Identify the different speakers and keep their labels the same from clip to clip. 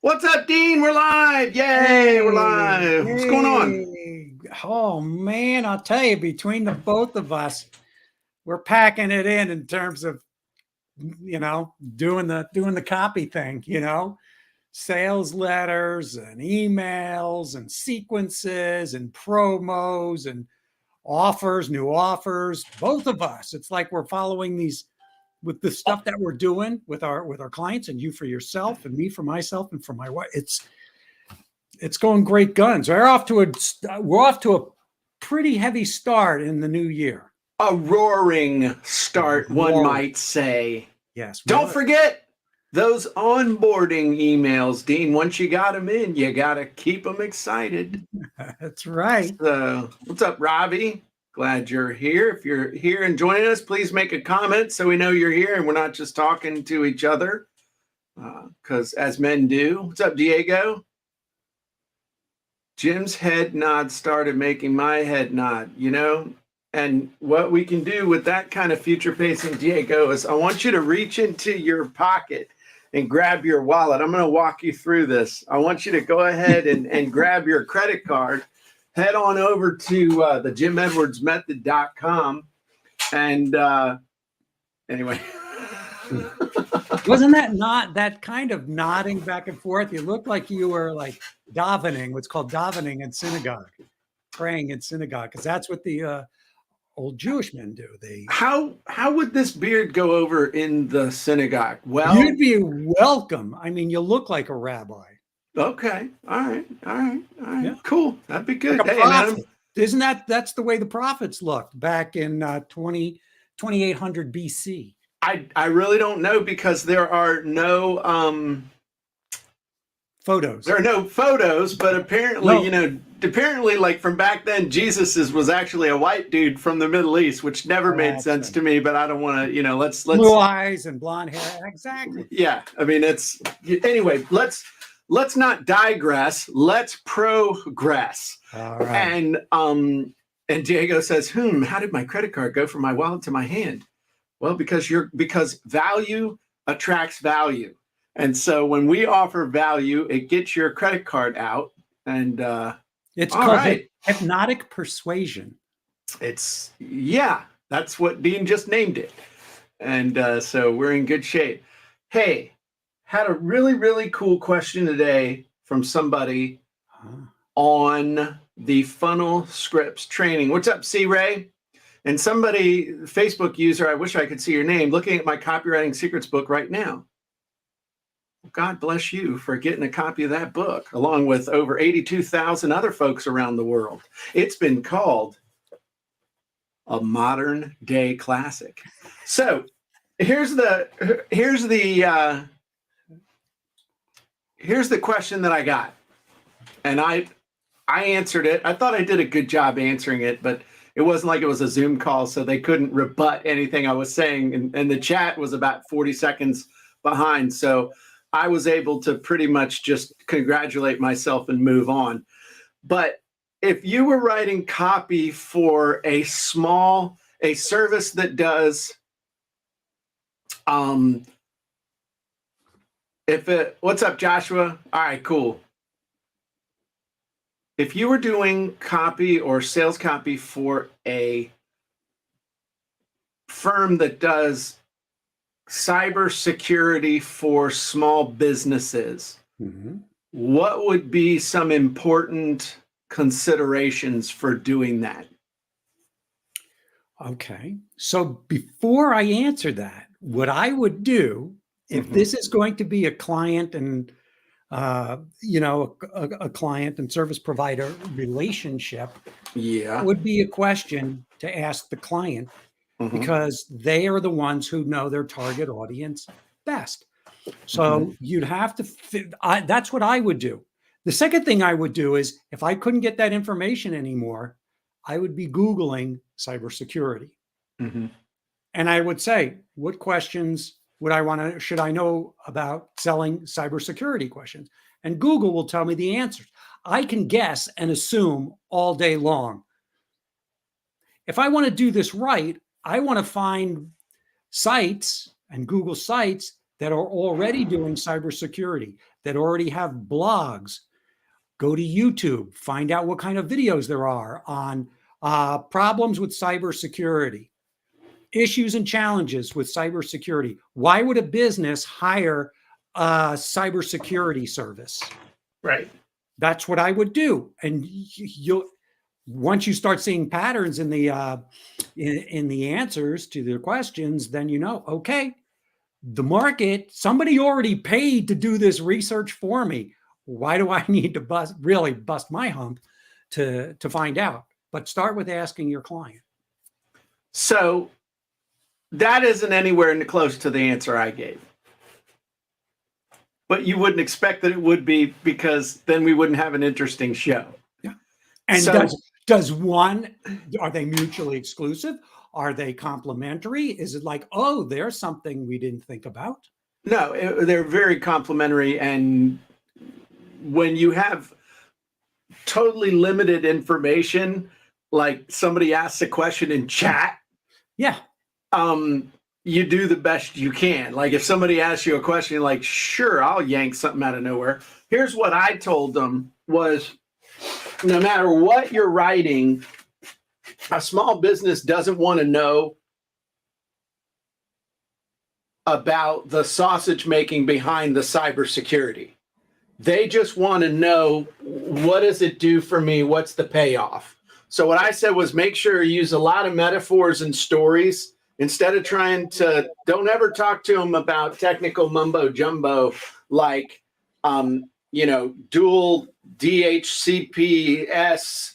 Speaker 1: What's up, Dean? We're live. Yay, we're
Speaker 2: Hey,
Speaker 1: live. What's going on?
Speaker 2: hey. Oh man, I'll tell you, between the both of us, we're packing it in terms of, doing the copy thing, sales letters and emails and sequences and promos and offers, new offers, both of us. It's like we're following these with the stuff that we're doing with our clients, and you for yourself and me for myself and for my wife. It's going great guns. We're off to a pretty heavy start in the new year.
Speaker 1: A roaring start, one
Speaker 2: Roaring.
Speaker 1: might say.
Speaker 2: Yes.
Speaker 1: Don't forget those onboarding emails, Dean. Once you got them in, you got to keep them excited.
Speaker 2: That's right.
Speaker 1: So, what's up, Robbie? Glad you're here. If you're here and joining us, please make a comment so we know you're here and we're not just talking to each other, because as men do. What's up, Diego? Jim's head nod started making my head nod, and what we can do with that kind of future facing Diego is I want you to reach into your pocket and grab your wallet. I'm going to walk you through this. I want you to go ahead and grab your credit card, head on over to the JimEdwardsMethod.com. And anyway.
Speaker 2: Wasn't that not that kind of nodding back and forth? You looked like you were like davening, what's called davening in synagogue, praying in synagogue, because that's what the old Jewish men do.
Speaker 1: How would this beard go over in the synagogue? Well,
Speaker 2: you'd be welcome. I mean, you look like a rabbi.
Speaker 1: Okay. All right.
Speaker 2: Yeah.
Speaker 1: Cool. That'd be good.
Speaker 2: Like
Speaker 1: Hey, man.
Speaker 2: Isn't that's the way the prophets looked back in 2800 BC?
Speaker 1: I really don't know, because there are no
Speaker 2: photos.
Speaker 1: There are no photos, but apparently, apparently, like from back then, Jesus was actually a white dude from the Middle East, which never made sense to me. But I don't want to, let's
Speaker 2: blue eyes and blonde hair. Exactly.
Speaker 1: Yeah, I mean, anyway. Let's not digress. Let's progress.
Speaker 2: All right.
Speaker 1: And Diego says, how did my credit card go from my wallet to my hand? Well, because value attracts value. And so when we offer value, it gets your credit card out. And
Speaker 2: it's called hypnotic persuasion.
Speaker 1: That's what Dean just named it. And so we're in good shape. Hey, had a really, really cool question today from somebody on the Funnel Scripts training. What's up, C. Ray? And somebody, Facebook user, I wish I could see your name, looking at my Copywriting Secrets book right now. God bless you for getting a copy of that book, along with over 82,000 other folks around the world. It's been called a modern day classic. So here's the question that I got. And I answered it. I thought I did a good job answering it, but it wasn't like it was a Zoom call, so they couldn't rebut anything I was saying. And the chat was about 40 seconds behind. So I was able to pretty much just congratulate myself and move on. But if you were writing copy for a service that does, what's up, Joshua? All right, cool. If you were doing copy or sales copy for a firm that does cybersecurity for small businesses, what would be some important considerations for doing that?
Speaker 2: Okay. So before I answer that, what I would do, if this is going to be a client and a client and service provider relationship, would be a question to ask the client, because they are the ones who know their target audience best. So you'd have to that's what I would do. The second thing I would do is, if I couldn't get that information anymore, I would be Googling cybersecurity. And I would say, what questions should I know about selling cybersecurity questions? And Google will tell me the answers. I can guess and assume all day long. If I want to do this right, I want to find sites and Google sites that are already doing cybersecurity, that already have blogs. Go to YouTube, find out what kind of videos there are on problems with cybersecurity, issues and challenges with cybersecurity. Why would a business hire a cybersecurity service?
Speaker 1: Right.
Speaker 2: That's what I would do. And you'll, once you start seeing patterns in the answers to their questions, then you know, okay, the market, somebody already paid to do this research for me. Why do I need to really bust my hump to find out? But start with asking your client.
Speaker 1: So that isn't anywhere close to the answer I gave. But you wouldn't expect that it would be, because then we wouldn't have an interesting show.
Speaker 2: Yeah. And
Speaker 1: So-
Speaker 2: does one, are they mutually exclusive? Are they complementary? Is it like, oh, there's something we didn't think about?
Speaker 1: No, they're very complementary. And when you have totally limited information, like somebody asks a question in chat,
Speaker 2: Yeah.
Speaker 1: you do the best you can. Like if somebody asks you a question, like, sure, I'll yank something out of nowhere. Here's what I told them was, no matter what you're writing, a small business doesn't want to know about the sausage making behind the cybersecurity. They just want to know, what does it do for me? What's the payoff? So what I said was, make sure you use a lot of metaphors and stories. Instead of trying to, don't ever talk to them about technical mumbo jumbo, like, dual DHCPS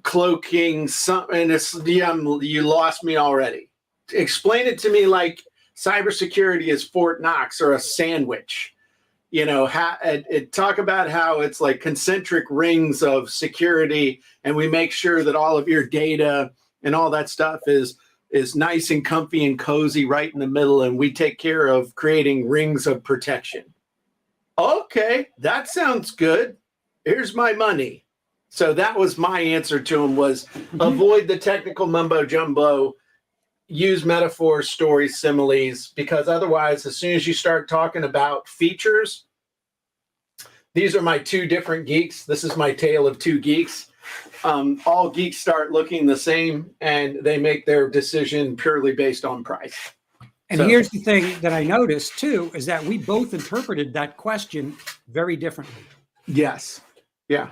Speaker 1: cloaking, and it's, you lost me already. Explain it to me like cybersecurity is Fort Knox or a sandwich. Talk about how it's like concentric rings of security, and we make sure that all of your data and all that stuff is nice and comfy and cozy right in the middle, and we take care of creating rings of protection. Okay, that sounds good. Here's my money. So that was my answer to him, was avoid the technical mumbo jumbo, use metaphors, stories, similes, because otherwise, as soon as you start talking about features, these are my two different geeks. This is my tale of two geeks. All geeks start looking the same, and they make their decision purely based on price.
Speaker 2: And here's the thing that I noticed too, is that we both interpreted that question very differently.
Speaker 1: Yes. Yeah.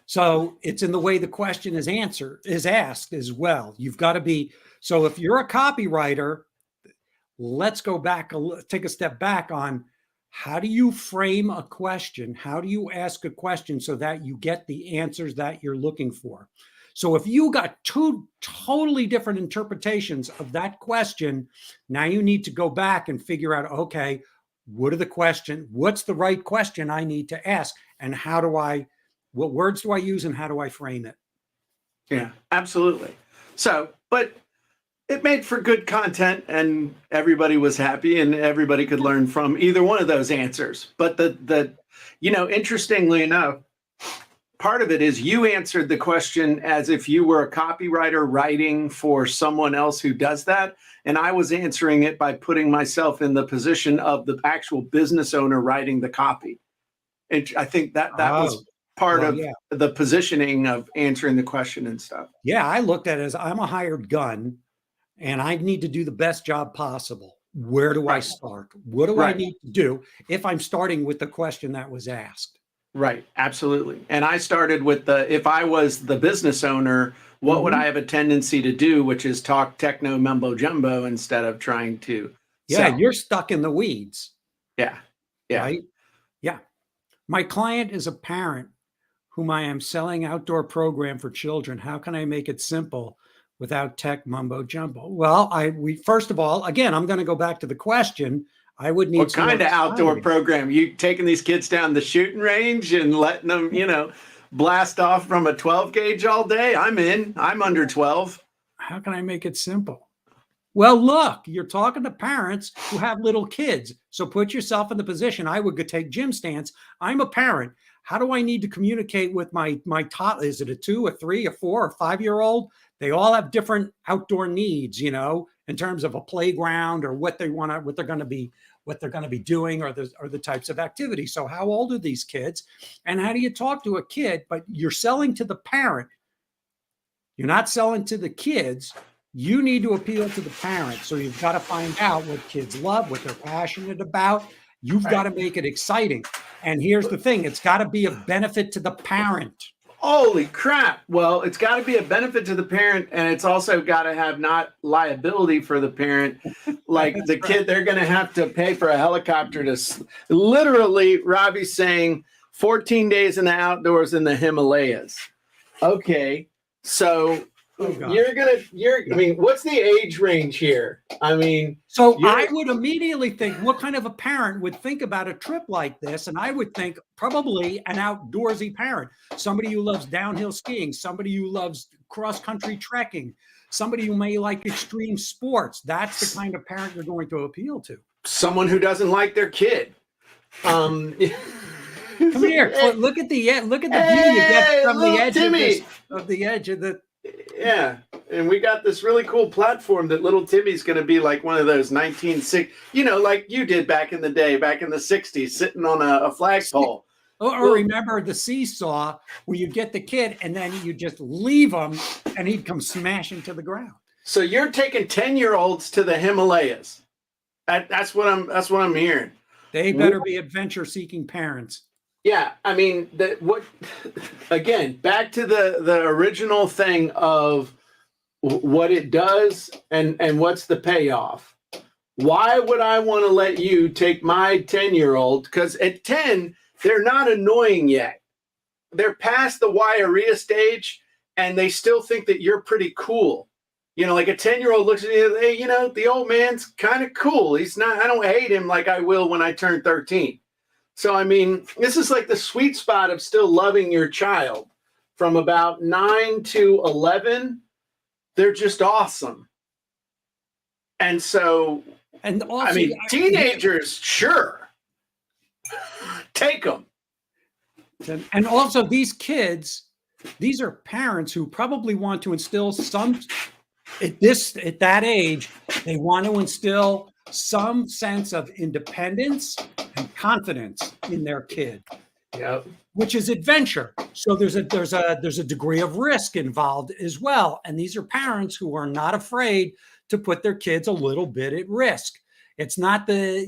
Speaker 2: So it's in the way the question is asked as well. You've got to be, so if you're a copywriter, let's go back, take a step back on, how do you frame a question? How do you ask a question so that you get the answers that you're looking for? So if you got two totally different interpretations of that question, now you need to go back and figure out, okay, what's the right question I need to ask? And what words do I use and how do I frame it?
Speaker 1: Yeah, absolutely. So, but it made for good content, and everybody was happy, and everybody could learn from either one of those answers. But interestingly enough, part of it is you answered the question as if you were a copywriter writing for someone else who does that. And I was answering it by putting myself in the position of the actual business owner writing the copy. And I think that was part of the positioning of answering the question and stuff.
Speaker 2: Yeah, I looked at it as, I'm a hired gun and I need to do the best job possible. Where do I start? What do I need to do if I'm starting with the question that was asked?
Speaker 1: Right. Absolutely. And I started with if I was the business owner, what would I have a tendency to do, which is talk techno mumbo jumbo instead of trying to sell.
Speaker 2: You're stuck in the weeds.
Speaker 1: Yeah. Yeah.
Speaker 2: Right? Yeah. My client is a parent whom I am selling outdoor program for children. How can I make it simple without tech mumbo jumbo? Well, first of all, again, I'm going to go back to the question. I would need
Speaker 1: what kind of outdoor program? You taking these kids down the shooting range and letting them, blast off from a 12 gauge all day? I'm in. I'm under 12.
Speaker 2: How can I make it simple? Well, look, you're talking to parents who have little kids. So put yourself in the position. I would take Jim's stance. I'm a parent. How do I need to communicate with my toddler? Is it a 2, a 3, a 4, or 5-year-old? They all have different outdoor needs, in terms of a playground or what they're going to be what they're going to be doing or the types of activities. So how old are these kids? And how do you talk to a kid? But you're selling to the parent. You're not selling to the kids. You need to appeal to the parents. So you've got to find out what kids love, what they're passionate about. You've got to make it exciting. And here's the thing, it's got to be of benefit to the parent.
Speaker 1: Holy crap. Well, it's got to be a benefit to the parent, and it's also got to have not liability for the parent. Like the kid, they're going to have to pay for a helicopter to literally, Robbie's saying 14 days in the outdoors in the Himalayas. Okay. So I mean, what's the age range here? I mean,
Speaker 2: so I would immediately think, what kind of a parent would think about a trip like this? And I would think probably an outdoorsy parent, somebody who loves downhill skiing, somebody who loves cross-country trekking, somebody who may like extreme sports. That's the kind of parent you're going to appeal to.
Speaker 1: Someone who doesn't like their kid.
Speaker 2: Come here, look at the view you get from the edge of the.
Speaker 1: Yeah, and we got this really cool platform that little Timmy's going to be like one of those 1960s, like you did back in the day, back in the 60s, sitting on a flagpole.
Speaker 2: Or remember the seesaw where you get the kid and then you just leave him and he'd come smashing to the ground.
Speaker 1: So you're taking 10-year-olds to the Himalayas. That's what I'm hearing.
Speaker 2: They better be adventure-seeking parents.
Speaker 1: Yeah, I mean, again, back to the original thing of what it does and what's the payoff. Why would I want to let you take my 10-year-old? Because at 10, they're not annoying yet. They're past the diarrhea stage, and they still think that you're pretty cool. Like a 10-year-old looks at you, hey, the old man's kind of cool. He's not, I don't hate him like I will when I turn 13. So, I mean, this is like the sweet spot of still loving your child. From about 9 to 11, they're just awesome. And so,
Speaker 2: and also,
Speaker 1: I mean, teenagers, sure. Take them.
Speaker 2: And also these kids, these are parents who probably want to instill at that age, they want to instill some sense of independence and confidence in their kid.
Speaker 1: Yep.
Speaker 2: Which is adventure. So there's a degree of risk involved as well. And these are parents who are not afraid to put their kids a little bit at risk. It's not the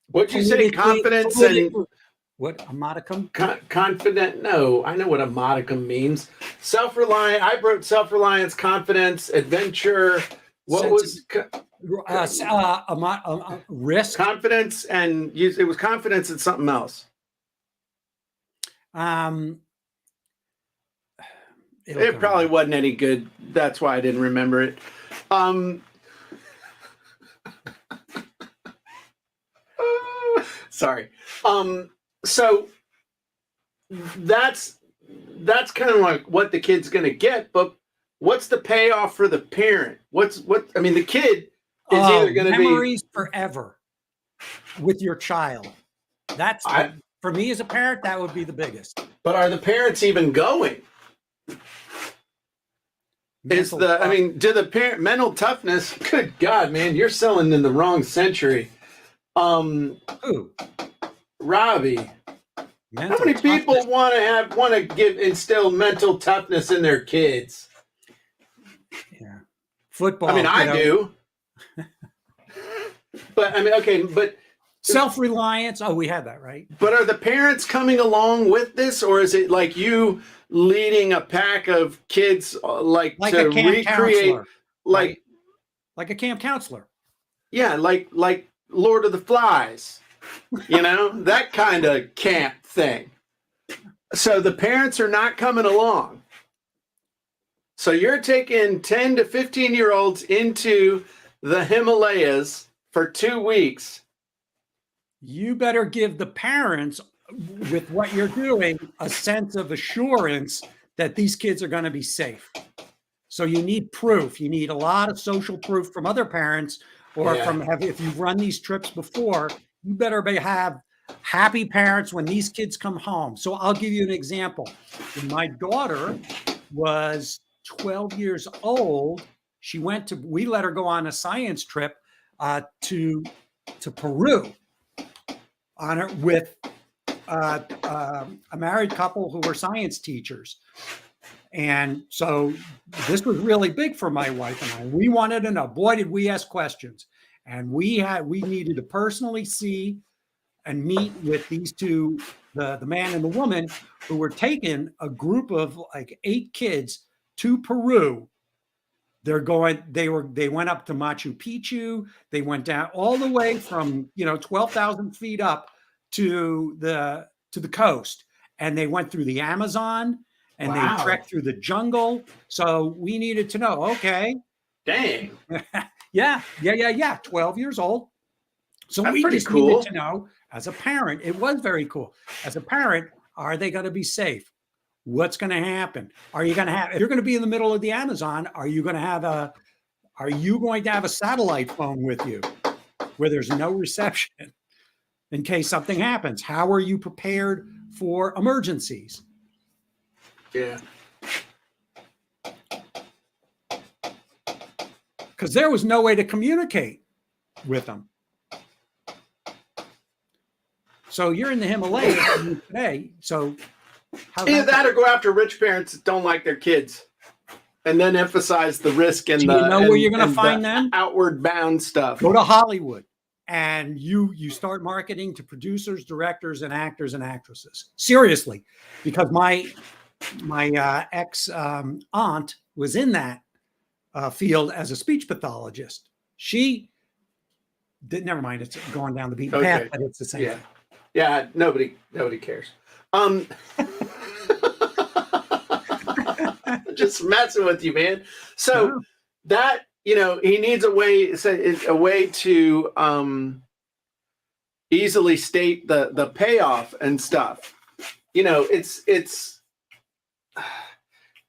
Speaker 1: what'd you say, confidence and
Speaker 2: what, a modicum?
Speaker 1: Confident. No, I know what a modicum means. Self-reliant. I wrote self-reliance, confidence, adventure. What was
Speaker 2: risk?
Speaker 1: Confidence, and it was confidence and something else. It probably wasn't any good. That's why I didn't remember it. Sorry. So that's kind of like what the kid's going to get, but what's the payoff for the parent? I mean, the kid is either going to be
Speaker 2: memories forever with your child. That's for me as a parent, that would be the biggest.
Speaker 1: But are the parents even going? Do the parent mental toughness? Good God, man, you're selling in the wrong century.
Speaker 2: Who?
Speaker 1: Robbie. How many people want to instill mental toughness in their kids?
Speaker 2: Yeah. Football.
Speaker 1: I mean, I do. But I mean, okay, but
Speaker 2: self-reliance. Oh, we had that, right?
Speaker 1: But are the parents coming along with this, or is it like you leading a pack of kids like to
Speaker 2: a camp
Speaker 1: recreate
Speaker 2: like a camp counselor?
Speaker 1: Yeah, like Lord of the Flies. That kind of camp thing. So the parents are not coming along. So you're taking 10 to 15-year-olds into the Himalayas for 2 weeks.
Speaker 2: You better give the parents, with what you're doing, a sense of assurance that these kids are going to be safe. So you need proof. You need a lot of social proof from other parents, or if you've run these trips before, you better have happy parents when these kids come home. So I'll give you an example. When my daughter was 12 years old, we let her go on a science trip to to Peru on it with a married couple who were science teachers. And so this was really big for my wife and I. We wanted to know, boy, did we ask questions. And we needed to personally see and meet with these two, the man and the woman, who were taking a group of like 8 kids to Peru. They went up to Machu Picchu. They went down all the way from 12,000 feet up to the coast, and they went through the Amazon, and
Speaker 1: Wow.
Speaker 2: they trekked through the jungle. So we needed to know, okay.
Speaker 1: Dang.
Speaker 2: Yeah. 12 years old. So
Speaker 1: That's
Speaker 2: we
Speaker 1: pretty
Speaker 2: just
Speaker 1: cool.
Speaker 2: needed to know, as a parent, it was very cool. As a parent, are they going to be safe? What's going to happen? If you're going to be in the middle of the Amazon, are you going to have a satellite phone with you where there's no reception in case something happens? How are you prepared for emergencies?
Speaker 1: Yeah.
Speaker 2: Because there was no way to communicate with them. So you're in the Himalayas today. So
Speaker 1: Either that or go after rich parents that don't like their kids, and then emphasize the risk and
Speaker 2: where you're going to find them?
Speaker 1: Outward bound stuff.
Speaker 2: Go to Hollywood, and you start marketing to producers, directors, and actors and actresses. Seriously, because my ex aunt was in that field as a speech pathologist. She did. Never mind. It's going down the beaten path, but it's the same.
Speaker 1: Yeah. Yeah. Nobody cares. Just messing with you, man. So that, he needs a way to easily state the payoff and stuff. It's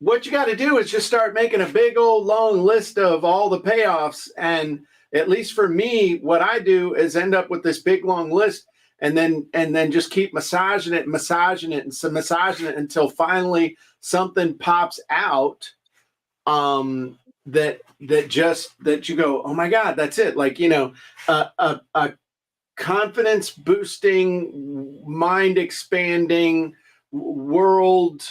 Speaker 1: what you got to do is just start making a big old long list of all the payoffs. And at least for me, what I do is end up with this big long list. And then just keep massaging it until finally something pops out that you go, oh my God, that's it. Like, a confidence boosting, mind expanding world,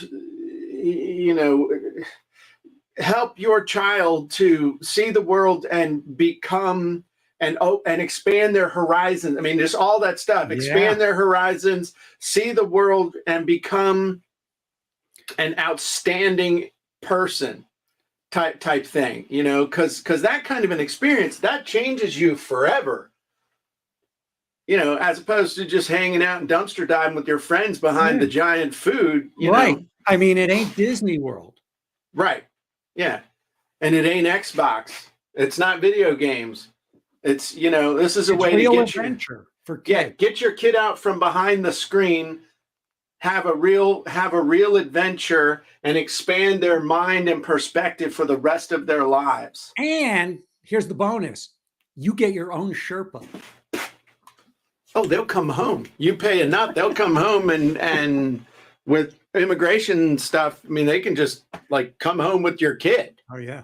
Speaker 1: help your child to see the world and become and expand their horizons. I mean, just all that stuff. Expand their horizons, see the world, and become an outstanding person type thing. Because that kind of an experience that changes you forever. As opposed to just hanging out and dumpster diving with your friends behind the giant food.
Speaker 2: Right. I mean, it ain't Disney World.
Speaker 1: Right. Yeah. And it ain't Xbox. It's not video games. It's, this is a way to get
Speaker 2: adventure for kids.
Speaker 1: Get your kid out from behind the screen, have a real adventure, and expand their mind and perspective for the rest of their lives.
Speaker 2: And here's the bonus. You get your own Sherpa.
Speaker 1: Oh, they'll come home. You pay enough, they'll come home and with immigration stuff, I mean, they can just come home with your kid.
Speaker 2: Oh yeah.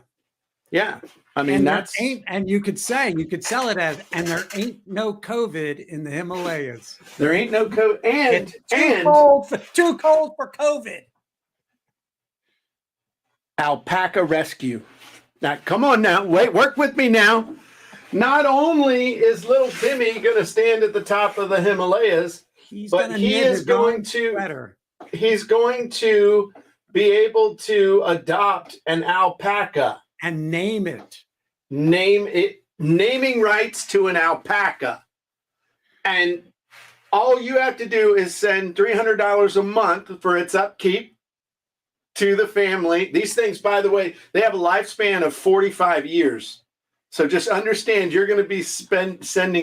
Speaker 1: Yeah. I mean,
Speaker 2: and you could sell it as, and there ain't no COVID in the Himalayas.
Speaker 1: There ain't no COVID. And
Speaker 2: too cold for COVID.
Speaker 1: Alpaca rescue. Now, come on now. Wait, work with me now. Not only is little Timmy going to stand at the top of the Himalayas, but he's going to be able to adopt an alpaca.
Speaker 2: And name it.
Speaker 1: Naming rights to an alpaca. And all you have to do is send $300 a month for its upkeep to the family. These things, by the way, they have a lifespan of 45 years. So just understand you're going to be sending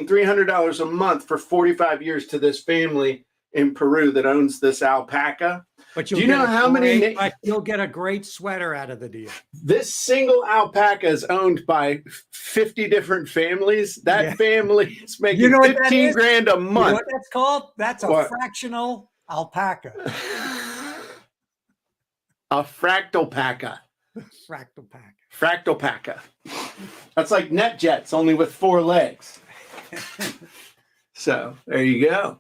Speaker 1: $300 a month for 45 years to this family in Peru that owns this alpaca.
Speaker 2: But
Speaker 1: do you know how many?
Speaker 2: You'll get a great sweater out of the deal.
Speaker 1: This single alpaca is owned by 50 different families. That family is making $15,000 a month.
Speaker 2: You know what that's called? That's a fractional alpaca.
Speaker 1: A fractal paca.
Speaker 2: Fractal paca.
Speaker 1: Fractal paca. That's like NetJets, only with 4 legs. So there you go.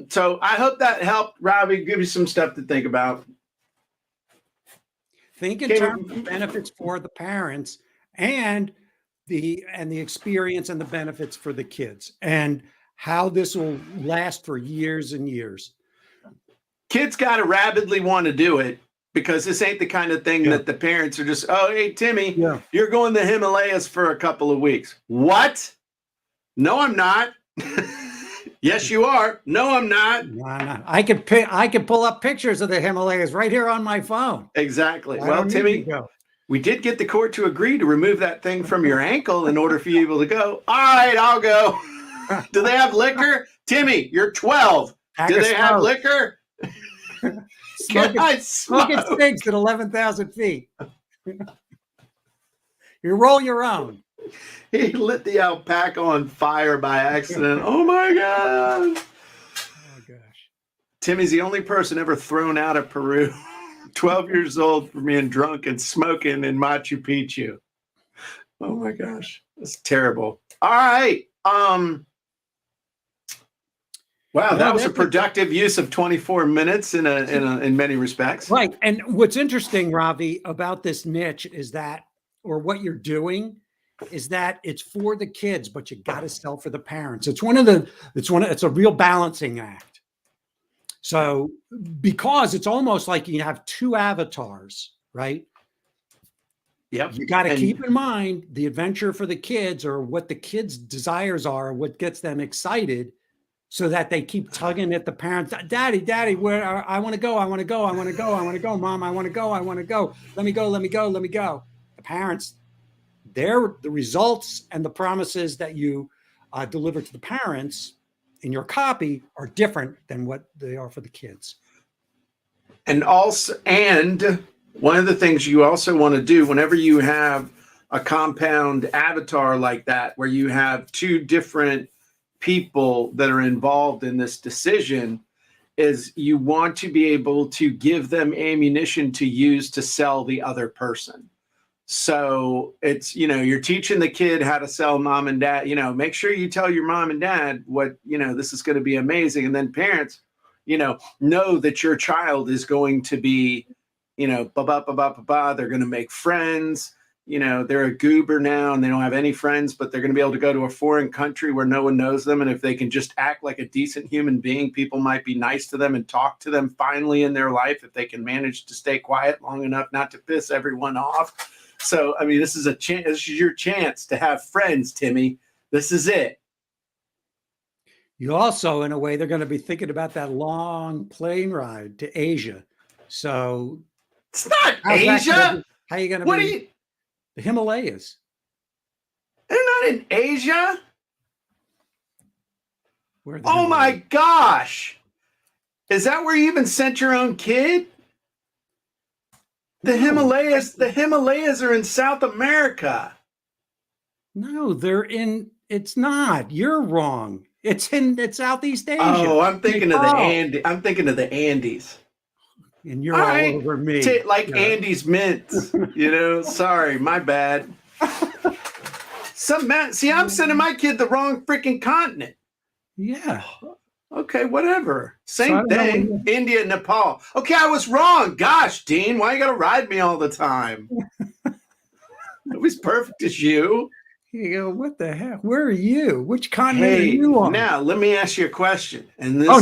Speaker 1: So I hope that helped, Robbie, give you some stuff to think about.
Speaker 2: Think in terms of benefits for the parents and the experience and the benefits for the kids and how this will last for years and years.
Speaker 1: Kids got to rabidly want to do it because this ain't the kind of thing that the parents are just, oh, hey, Timmy, you're going to the Himalayas for a couple of weeks. What? No, I'm not. Yes, you are. No, I'm not.
Speaker 2: No, I'm not. I could pull up pictures of the Himalayas right here on my phone.
Speaker 1: Exactly. Well, Timmy, we did get the court to agree to remove that thing from your ankle in order for you able to go. All right, I'll go. Do they have liquor? Timmy, you're 12. Do they have liquor?
Speaker 2: Smoking cigs at 11,000 feet. You roll your own.
Speaker 1: He lit the alpaca on fire by accident. Oh my God.
Speaker 2: Oh gosh.
Speaker 1: Timmy's the only person ever thrown out of Peru. 12 years old for being drunk and smoking in Machu Picchu. Oh my gosh. That's terrible. All right. Wow, that was a productive use of 24 minutes in many respects.
Speaker 2: Right. And what's interesting, Ravi, about this niche is that, or what you're doing, is that it's for the kids, but you got to sell for the parents. It's a real balancing act. So because it's almost like you have two avatars, right?
Speaker 1: Yep.
Speaker 2: You got to keep in mind the adventure for the kids, or what the kids' desires are, what gets them excited, so that they keep tugging at the parents. Daddy, where I want to go. I want to go. I want to go. I want to go. Mom, I want to go. I want to go. Let me go. Let me go. Let me go. The parents, the results and the promises that you deliver to the parents in your copy are different than what they are for the kids.
Speaker 1: And one of the things you also want to do whenever you have a compound avatar like that, where you have two different people that are involved in this decision, is you want to be able to give them ammunition to use to sell the other person. So it's, you're teaching the kid how to sell mom and dad, make sure you tell your mom and dad what, this is going to be amazing. And then parents, know that your child is going to be, they're going to make friends. They're a goober now and they don't have any friends, but they're going to be able to go to a foreign country where no one knows them. And if they can just act like a decent human being, people might be nice to them and talk to them finally in their life, if they can manage to stay quiet long enough not to piss everyone off. So, this is this is your chance to have friends, Timmy. This is it.
Speaker 2: You also, in a way, they're going to be thinking about that long plane ride to Asia. So
Speaker 1: it's not Asia.
Speaker 2: How are you going to be? The Himalayas.
Speaker 1: They're not in Asia.
Speaker 2: Oh
Speaker 1: my gosh. Is that where you even sent your own kid? The Himalayas are in South America.
Speaker 2: No, it's not. You're wrong. It's Southeast Asia.
Speaker 1: Oh, I'm thinking of the Andes.
Speaker 2: And you're all over me.
Speaker 1: Andes mints, sorry, my bad. I'm sending my kid the wrong freaking continent.
Speaker 2: Yeah.
Speaker 1: Okay, whatever. Same thing. India, Nepal. Okay, I was wrong. Gosh, Dean, why you gotta ride me all the time? Nobody's perfect as you.
Speaker 2: You go, what the heck? Where are you? Which continent are you on?
Speaker 1: Now, let me ask you a question. And
Speaker 2: now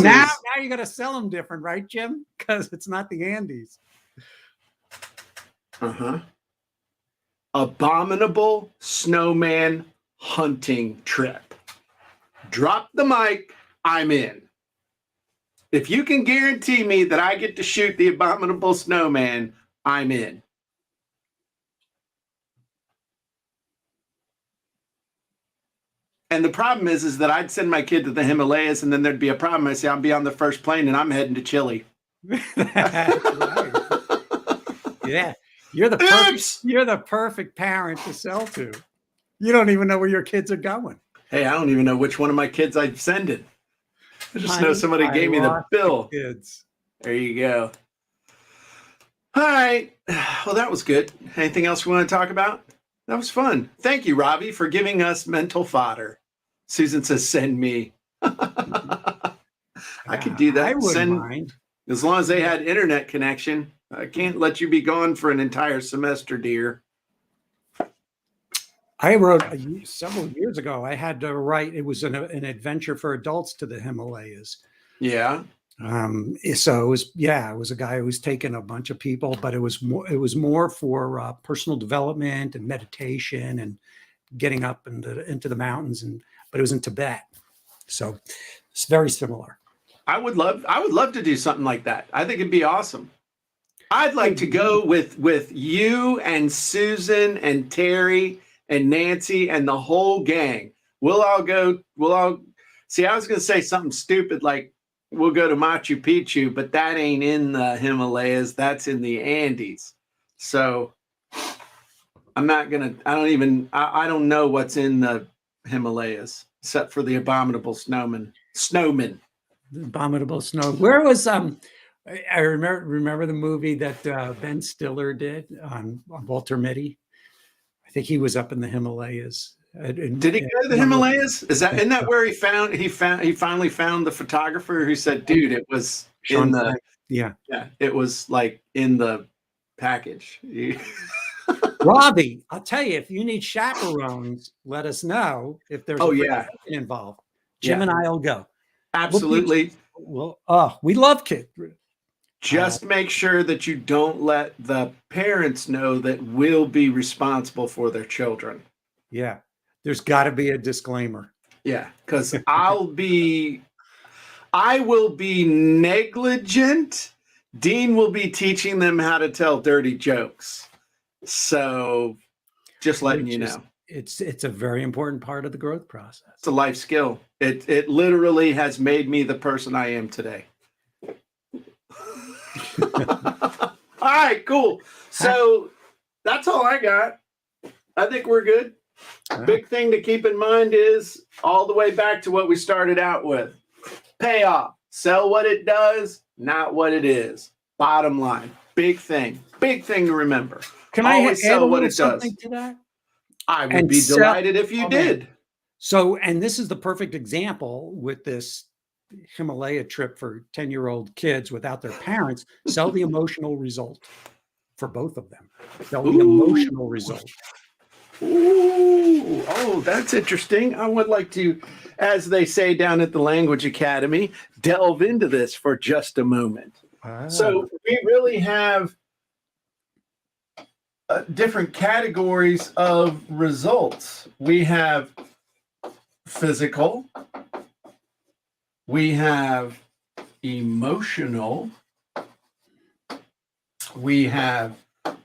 Speaker 2: you got to sell them different, right, Jim? Because it's not the Andes.
Speaker 1: Abominable snowman hunting trip. Drop the mic. I'm in. If you can guarantee me that I get to shoot the abominable snowman, I'm in. And the problem is that I'd send my kid to the Himalayas and then there'd be a problem. I say, I'll be on the first plane and I'm heading to Chile.
Speaker 2: Yeah. You're the perfect parent to sell to. You don't even know where your kids are going.
Speaker 1: Hey, I don't even know which one of my kids I'm sending. I just know somebody gave me the bill.
Speaker 2: Kids.
Speaker 1: There you go. All right. Well, that was good. Anything else we want to talk about? That was fun. Thank you, Robbie, for giving us mental fodder. Susan says, send me. I could do
Speaker 2: I
Speaker 1: that.
Speaker 2: wouldn't
Speaker 1: Send,
Speaker 2: mind.
Speaker 1: as long as they had internet connection. I can't let you be gone for an entire semester, dear.
Speaker 2: I wrote several years ago. I had to write. It was an adventure for adults to the Himalayas.
Speaker 1: Yeah.
Speaker 2: So it was, yeah, it was a guy who was taking a bunch of people, but it was more for personal development and meditation and getting up into the mountains, but it was in Tibet. So it's very similar.
Speaker 1: I would love to do something like that. I think it'd be awesome. I'd like to go with you and Susan and Terry and Nancy and the whole gang. We'll all see. I was going to say something stupid like we'll go to Machu Picchu, but that ain't in the Himalayas. That's in the Andes. So I don't know what's in the Himalayas except for the abominable snowmen.
Speaker 2: The abominable snow. Where was I remember the movie that Ben Stiller did on Walter Mitty. I think he was up in the Himalayas.
Speaker 1: Did he go to the Himalayas? Isn't that where he finally found the photographer who said, dude, it was in the
Speaker 2: yeah,
Speaker 1: it was like in the package.
Speaker 2: Robbie, I'll tell you, if you need chaperones, let us know if there's involved. Jim and I'll go.
Speaker 1: Absolutely.
Speaker 2: We love kids.
Speaker 1: Just make sure that you don't let the parents know that we'll be responsible for their children.
Speaker 2: Yeah. There's got to be a disclaimer.
Speaker 1: Yeah, because I will be negligent. Dean will be teaching them how to tell dirty jokes. So just letting you know.
Speaker 2: It's a very important part of the growth process.
Speaker 1: It's a life skill. It literally has made me the person I am today. All right, cool. So that's all I got. I think we're good. Big thing to keep in mind is all the way back to what we started out with. Payoff. Sell what it does, not what it is. Bottom line. Big thing to remember.
Speaker 2: Can always I add sell what it does to that?
Speaker 1: I would be delighted if you did.
Speaker 2: So, and this is the perfect example with this Himalaya trip for 10-year-old kids without their parents. Sell the emotional result for both of them. Sell the emotional result.
Speaker 1: Ooh, oh, that's interesting. I would like to, as they say down at the Language Academy, delve into this for just a moment. So we really have different categories of results. We have physical, we have emotional, we have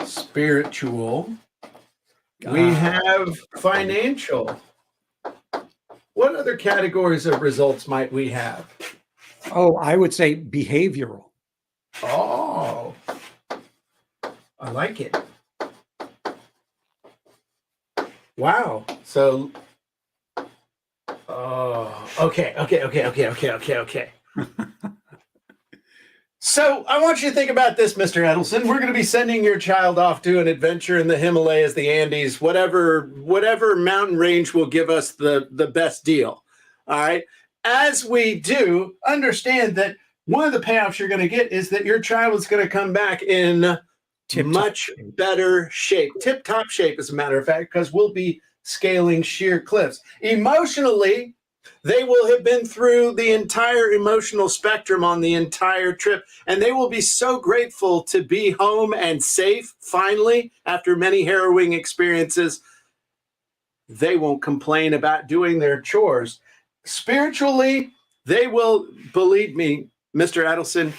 Speaker 1: spiritual, we have financial. What other categories of results might we have?
Speaker 2: Oh, I would say behavioral.
Speaker 1: Oh, I like it. Wow. So, okay. So I want you to think about this, Mr. Edelson. We're going to be sending your child off to an adventure in the Himalayas, the Andes, whatever mountain range will give us the best deal. All right. As we do, understand that one of the payoffs you're going to get is that your child is going to come back in much better shape, tip-top shape, as a matter of fact, because we'll be scaling sheer cliffs. Emotionally, they will have been through the entire emotional spectrum on the entire trip, and they will be so grateful to be home and safe, finally, after many harrowing experiences. They won't complain about doing their chores. Spiritually, they will, believe me, Mr. Adelson,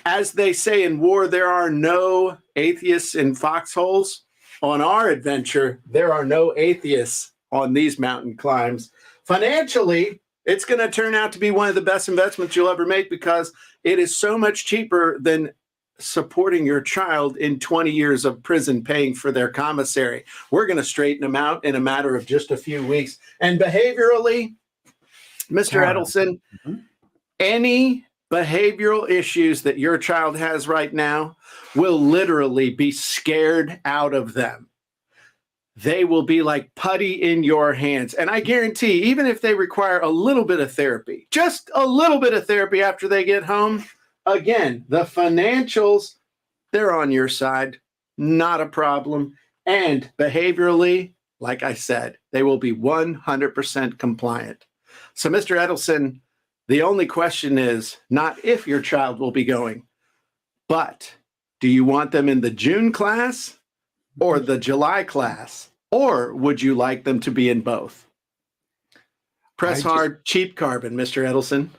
Speaker 1: as they say in war, there are no atheists in foxholes. On our adventure, there are no atheists on these mountain climbs. Financially, it's going to turn out to be one of the best investments you'll ever make because it is so much cheaper than supporting your child in 20 years of prison paying for their commissary. We're going to straighten them out in a matter of just a few weeks. And behaviorally, Mr. Edelson, any behavioral issues that your child has right now will literally be scared out of them. they will be like putty in your hands. And I guarantee, even if they require a little bit of therapy, just a little bit of therapy after they get home, again, the financials, they're on your side. Not a problem. And behaviorally, like I said, they will be 100% compliant. So, Mr. Edelson, the only question is not if your child will be going, but do you want them in the June class or the July class? Or would you like them to be in both? Press hard, cheap carbon, Mr. Edelson.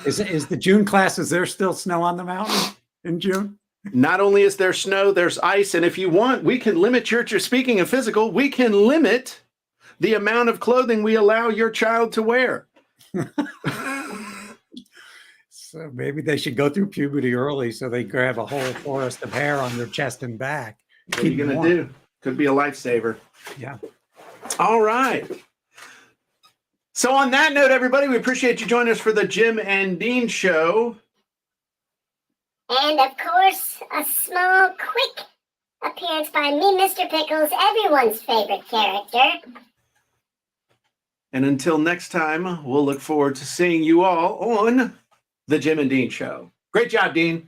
Speaker 2: Is the June class, is there still snow on the mountain in June?
Speaker 1: Not only is there snow, there's ice. And if you want, we can limit speaking of physical, we can limit the amount of clothing we allow your child to wear.
Speaker 2: So maybe they should go through puberty early so they grab a whole forest of hair on their chest and back.
Speaker 1: What are you going to do? Could be a lifesaver.
Speaker 2: Yeah.
Speaker 1: All right. So on that note, everybody, we appreciate you joining us for the Jim and Dean Show.
Speaker 3: And of course, a small, quick appearance by me, Mr. Pickles, everyone's favorite character.
Speaker 1: And until next time, we'll look forward to seeing you all on the Jim and Dean Show. Great job, Dean.